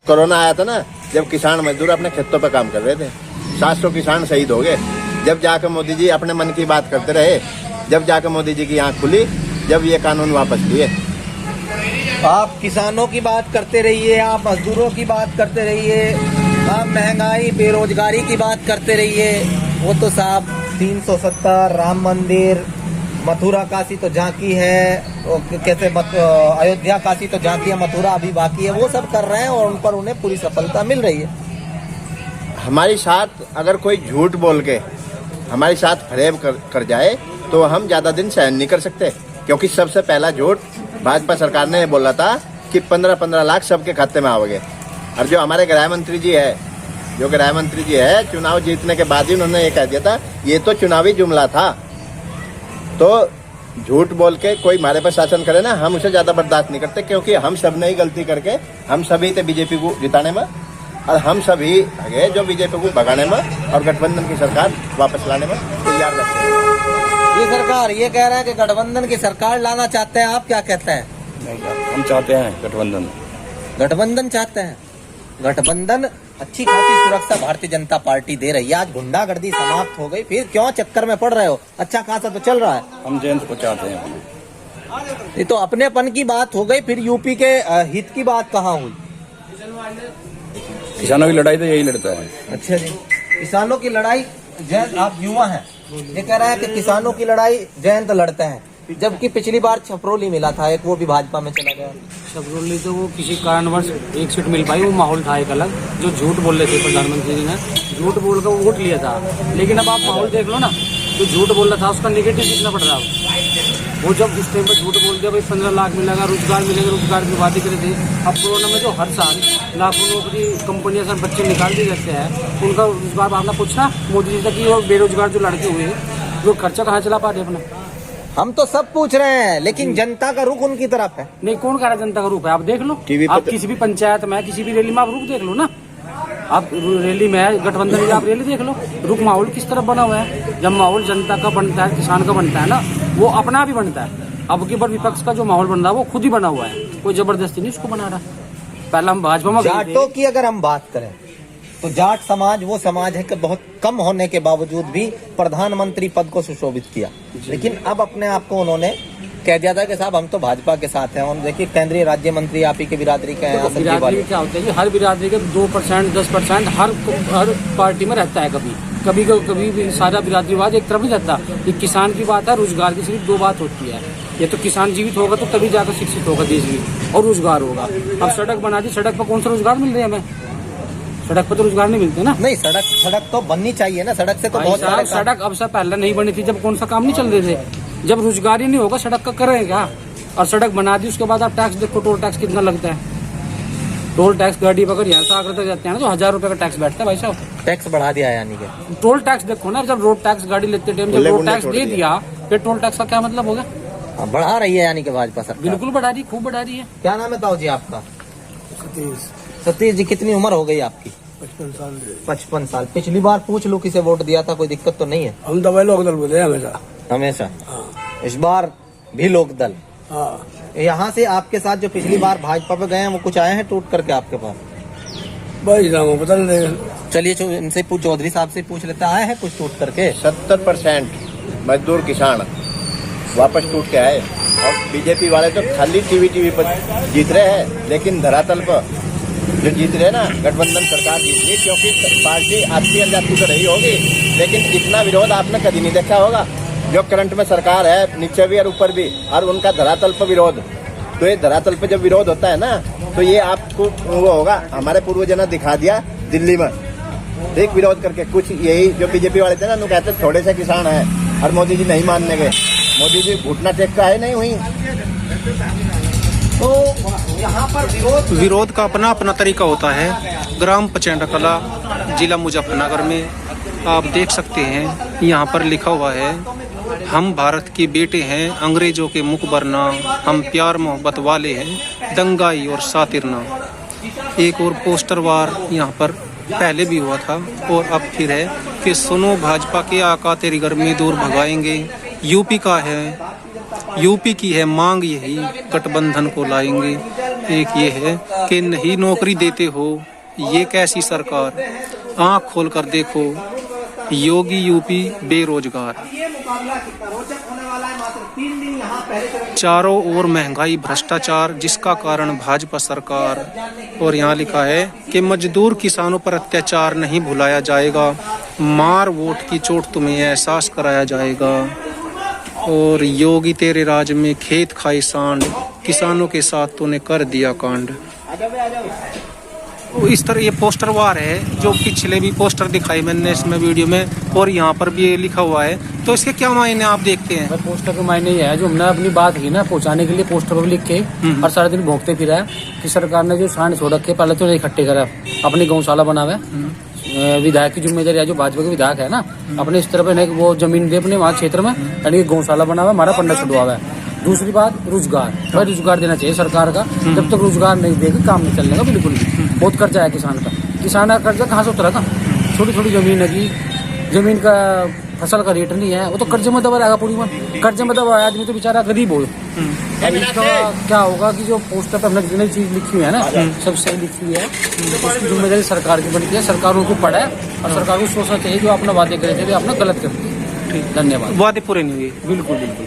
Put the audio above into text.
Corona आया था ना, जब किसान मजदूर अपने खेतों पर काम कर रहे थे, 700 किसान शहीद हो गए। जब जाकर मोदी जी अपने मन की बात करते रहे, जब जाकर मोदी जी की आंख खुली, जब ये कानून वापस लिए। आप किसानों की बात करते रहिए, आप मजदूरों की बात करते रहिए, आप महंगाई बेरोजगारी की बात करते रहिए। वो तो साहब 370 राम मंदिर, मथुरा काशी तो झांकी है, कैसे अयोध्या काशी तो झांकी है, मथुरा अभी बाकी है, वो सब कर रहे हैं और उन पर उन्हें पूरी सफलता मिल रही है। हमारे साथ अगर कोई झूठ बोल के हमारे साथ फरेब कर जाए तो हम ज्यादा दिन सहन नहीं कर सकते, क्योंकि सबसे पहला झूठ भाजपा सरकार ने बोला था कि 15-15 लाख सबके खाते में आओगे। और जो हमारे गृह मंत्री जी है, चुनाव जीतने के बाद ही उन्होंने ये कह दिया था ये तो चुनावी जुमला था। तो झूठ बोल के कोई हमारे पर शासन करे ना, हम उसे ज्यादा बर्दाश्त नहीं करते, क्योंकि हम सब ने ही गलती करके हम सभी थे बीजेपी को जिताने में, और हम सभी है जो बीजेपी को भगाने में और गठबंधन की सरकार वापस लाने में तैयार रहते हैं। ये सरकार ये कह रहा है कि गठबंधन की सरकार लाना चाहते हैं, आप क्या कहते हैं? हम चाहते हैं गठबंधन चाहते हैं। गठबंधन अच्छी खासी सुरक्षा भारतीय जनता पार्टी दे रही है। आज गुंडागर्दी समाप्त हो गई, फिर क्यों चक्कर में पड़ रहे हो? अच्छा खासा तो चल रहा है। हम जेंट्स को चाहते हैं। ये तो अपनेपन की बात हो गई, फिर यूपी के हित की बात कहाँ हुई? किसानों की लड़ाई तो यही लड़ता है। अच्छा जी, किसानों की लड़ाई जयंत, आप युवा हैं, ये कह रहा है कि किसानों की लड़ाई जयंत लड़ते हैं, जबकि पिछली बार छपरोली मिला था एक, वो भी भाजपा में चला गया। छपरोली तो वो किसी कारणवश एक सीट मिल पाई, वो माहौल था एक अलग, जो झूठ बोल रहे थे प्रधानमंत्री जी ने, झूठ बोल कर वोट लिया था। लेकिन अब आप माहौल देख लो ना, जो झूठ बोल रहा था उसका निगेटिव कितना पड़ रहा है। वो जब उस टाइम पर झूठ बोल दिया भाई 15 लाख मिलेगा, रोजगार मिलेगा, रोजगार की बातें करे थे। अब कोरोना में जो हर साल लाखों नौकरी कंपनियां सब बच्चे निकाल दिए जाते हैं, उनका रोजगार आपने पूछना मोदी जी से कि वो बेरोजगार जो लड़के हुए वो खर्चा कहाँ चला पा रहे अपना? हम तो सब पूछ रहे हैं, लेकिन जनता का रुख उनकी तरफ है। नहीं, कौन कह रहा है जनता का रुख है? आप देख लो, आप किसी भी पंचायत में, किसी भी रैली में आप रुख देख लो ना। आप रैली में गठबंधन की आप रैली देख लो, रुख माहौल किस तरफ बना हुआ है। जब माहौल जनता का बनता है, किसान का बनता है ना, वो अपना भी बनता है। अब की बार विपक्ष का जो माहौल बन रहा है वो खुद ही बना हुआ है, कोई जबरदस्ती नहीं उसको बना रहा। पहला हम भाजपा में जाटों की अगर हम बात करें तो जाट समाज वो समाज है कि बहुत कम होने के बावजूद भी प्रधानमंत्री पद को सुशोभित किया, लेकिन अब अपने आप को उन्होंने कह दिया था कि साहब हम तो भाजपा के साथ हैं। और देखिए केंद्रीय राज्य मंत्री आप ही के बिरादरी के हैं। बिरादरी क्या होता है कि हर बिरादरी के 2% 10% हर पार्टी में रहता है। कभी भी सारा बिरादरीवाद एक तरफ नहीं रहता। ये किसान की बात है, रोजगार की सिर्फ 2 बात होती है। ये तो किसान जीवित होगा तो तभी जाकर शिक्षित होगा देश भी, और रोजगार होगा। अब सड़क बना दी, सड़क पर कौन सा रोजगार मिल रहे हैं? हमें सड़क पर तो रोजगार नहीं मिलते ना। नहीं, सड़क तो बननी चाहिए ना, सड़क से तो बहुत सारे सड़क अब से पहले नहीं बनी थी, जब कौन सा काम नहीं चल रहे थे। जब रोजगार ही नहीं होगा सड़क का करेगा। और सड़क बना दी, उसके बाद आप टैक्स देखो, टोल टैक्स कितना लगता है। टोल टैक्स गाड़ी पकड़ यहाँ से आगरा तक जाते हैं ना तो 1000 रुपए का टैक्स बैठता है भाई साहब। टैक्स बढ़ा दिया है यानी कि टोल टैक्स देखो ना, जब रोड टैक्स गाड़ी लेते टाइम जब रोड टैक्स दे दिया, फिर टोल टैक्स का क्या मतलब होगा? बढ़ा रही है यानी कि भाजपा सरकार। बिल्कुल बढ़ा रही, खूब बढ़ा रही है। क्या नाम है ताऊ जी आपका? सतीश जी, कितनी उम्र हो गई आपकी? 55 साल। पिछली बार पूछ लो किसे वोट दिया था, कोई दिक्कत तो नहीं है? हम दवाई लोकदल बोले हमेशा। इस बार भी लोकदल। यहाँ से आपके साथ जो पिछली बार भाजपा पे गए हैं वो कुछ आए हैं टूट करके आपके पास? भाई पता नहीं। चलिए इनसे चौधरी साहब से पूछ लेते, आए हैं कुछ टूट करके? 70% मजदूर किसान वापस टूट के आए, और बीजेपी वाले तो खाली टीवी पर जीत रहे हैं, लेकिन धरातल पर जो जीत रहे ना, गठबंधन सरकार जीत रही, क्योंकि पार्टी आपसी अनजाती तो रही होगी, लेकिन इतना विरोध आपने कभी नहीं देखा होगा। जो करंट में सरकार है, नीचे भी और ऊपर भी, और उनका धरातल पर विरोध। तो ये धरातल पर जब विरोध होता है ना, तो ये आपको वो होगा, हमारे पूर्वजों ने दिखा दिया दिल्ली में एक विरोध करके। कुछ यही जो बीजेपी वाले थे ना, उन्होंने कहते थोड़े से किसान हैं, और मोदी जी नहीं मानने गए। मोदी जी घुटना टेक का है नहीं हुई। तो यहाँ पर विरोध का अपना अपना तरीका होता है। ग्राम पचेंडा कला, जिला मुजफ्फरनगर में आप देख सकते हैं, यहाँ पर लिखा हुआ है, हम भारत के बेटे हैं, अंग्रेजों के मुख बरना, हम प्यार मोहब्बत वाले हैं, दंगाई और सातिरना। एक और पोस्टर वार यहाँ पर पहले भी हुआ था और अब फिर है कि सुनो भाजपा के आका तेरी गर्मी दूर भगाएंगे। यूपी का है, यूपी की है मांग, यही गठबंधन को लाएंगे। एक ये है कि नहीं नौकरी देते हो, ये कैसी सरकार, आंख खोल कर देखो, योगी यूपी बेरोजगार। चारों ओर महंगाई भ्रष्टाचार जिसका कारण भाजपा सरकार। और यहाँ लिखा है कि मजदूर किसानों पर अत्याचार नहीं भुलाया जाएगा, मार वोट की चोट तुम्हें एहसास कराया जाएगा। और योगी तेरे राज में खेत खाई सांड, किसानों के साथ तूने कर दिया कांड। इस तरह ये पोस्टर वार है जो पिछले भी पोस्टर दिखाई मैंने इसमें वीडियो में, और यहाँ पर भी ये लिखा हुआ है। तो इसके क्या मायने आप देखते हैं? पोस्टर के मायने ये है जो हमने अपनी बात की ना पहुंचाने के लिए पोस्टर पर लिख के और सारा दिन भोगते फिरा है कि सरकार ने जो सांड छोड़ रखे पहले तो इकट्ठे करा, अपनी गौशाला बनावे। विधायक की जिम्मेदारी है जो भाजपा के विधायक है ना, अपने इस तरफ है वो जमीन दे अपने वहाँ क्षेत्र में, यानी गौशाला बनावा, हमारा पंडा छुड़वावा है। दूसरी बात रोजगार, भाई रोजगार देना चाहिए सरकार का, जब तक रोजगार नहीं देगी काम नहीं चलने का बिल्कुल भी। बहुत कर्जा है किसान का, किसान का कर्जा कहाँ से उतरेगा? छोटी छोटी जमीन है कि जमीन का फसल का रेट नहीं है, वो तो कर्जे में दबा रहेगा पूरी में, कर्जे में दबा आदमी तो बेचारा गरीब हो। इसका क्या होगा कि जो पोस्टर पर हमने जितनी चीज लिखी हुई है ना सब सही लिखी हुई है, उसकी जिम्मेदारी सरकार की बनती है, सरकार उनको पढ़े और सरकार को सोचना चाहिए जो अपना वादे करे थे अपना गलत करती है। धन्यवाद। वादे पूरे नहीं हुए। बिल्कुल बिल्कुल।